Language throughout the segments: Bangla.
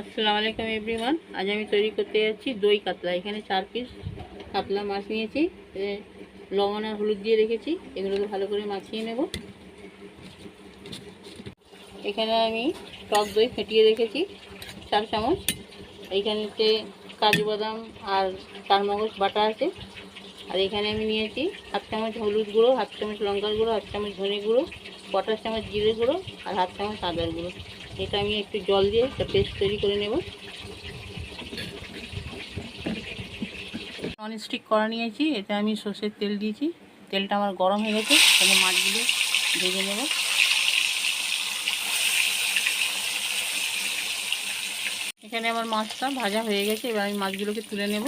আসসালামু আলাইকুম এভরিওয়ান। আজ আমি তৈরি করতে যাচ্ছি দই কাতলা। এখানে 4 পিস কাতলা মাছ নিয়েছি, লবণ আর হলুদ দিয়ে রেখেছি। এগুলোকে ভালো করে মাখিয়ে নেব। এখানে আমি টক দই ফেটিয়ে রেখেছি 4 চামচ। এইখানেতে কাজু বাদাম আর চারমগজ বাটা আছে। আর এখানে আমি নিয়েছি 1/2 চামচ হলুদ গুঁড়ো, 1/2 চামচ লঙ্কার গুঁড়ো, 1/2 চামচ ধনে গুঁড়ো, 1/4 চামচ জিরে গুঁড়ো আর 1/2 চামচ আদার গুঁড়ো। এটা আমি একটু জল দিয়ে একটা পেস্ট তৈরি করে নেব। ননস্টিক কড়া নিয়েছি, এতে আমি সর্ষের তেল দিয়েছি। তেলটা আমার গরম হয়ে গেছে, তাহলে মাছগুলো ভেজে নেব। এখানে আমার মাছটা ভাজা হয়ে গেছে, এবার আমি মাছগুলোকে তুলে নেব।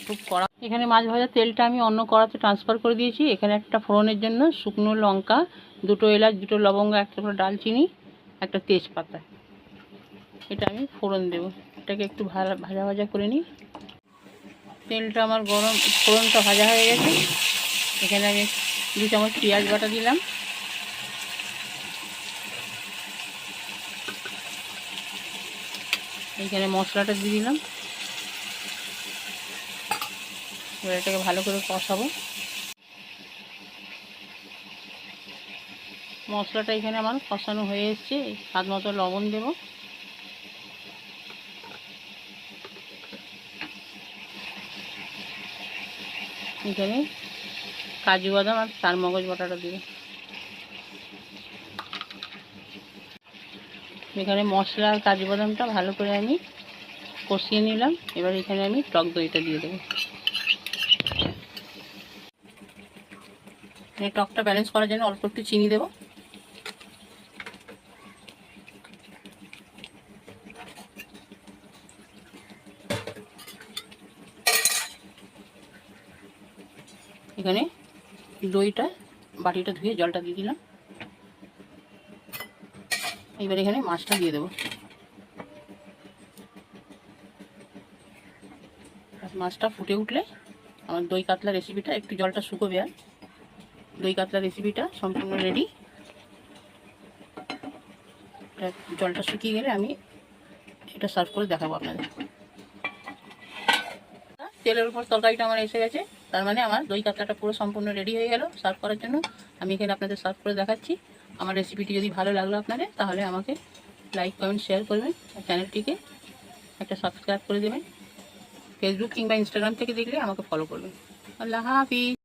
খুব কড়া। এখানে মাছ ভাজা তেলটা আমি অন্য কড়াতে ট্রান্সফার করে দিয়েছি। এখানে একটা ফোড়নের জন্য শুকনো লঙ্কা, 2টো এলাচ, 2টো লবঙ্গ, একটা ডালচিনি, একটা তেজপাতা, এটা আমি ফোড়ন দেব। এটাকে একটু ভাজা ভাজা করে নিই। তেলটা আমার গরম, ফোড়নটা ভাজা হয়ে গেছে। এখানে আমি 2 চামচ পেঁয়াজ বাটা দিলাম। এইখানে মশলাটা দিয়ে দিলাম। এবার এটাকে ভালো করে কষাবো। মশলাটা এখানে আমার কষানো হয়ে এসছে। স্বাদ মতো লবণ দেব। এখানে কাজু বাদাম আর চারমগজ বাটাটা দেব। এখানে মশলা আর কাজু বাদামটা ভালো করে আমি কষিয়ে নিলাম। এবার এখানে আমি টক দইটা দিয়ে দেবো। টকটা ব্যালেন্স করার জন্য অল্প একটু চিনি দেবো। এখানে দইটা বাটিটা ধুয়ে জলটা দিয়ে দিলাম। এবার এখানে মাছটা দিয়ে দেবো। মাছটা ফুটে উঠলে আমার দই কাতলা রেসিপিটা, একটু জলটা শুকোবে, আর দই কাতলা রেসিপিটা সম্পূর্ণ রেডি। জলটা শুকিয়ে গেলে আমি এটা সার্ভ করে দেখাবো আপনাদের। তেলের উপর তরকারিটা আমার এসে গেছে, তার মানে আমার দই কাতলাটা পুরো সম্পূর্ণ রেডি হয়ে গেল সার্ভ করার জন্য। আমি এখানে আপনাদের সার্ভ করে দেখাচ্ছি। আমার রেসিপিটি যদি ভালো লাগলো আপনাদের, তাহলে আমাকে লাইক, কমেন্ট, শেয়ার করবেন। আর চ্যানেলটিকে একটা সাবস্ক্রাইব করে দেবেন। ফেসবুক কিংবা ইনস্টাগ্রাম থেকে দেখলে আমাকে ফলো করবেন। আল্লাহ হাফিজ।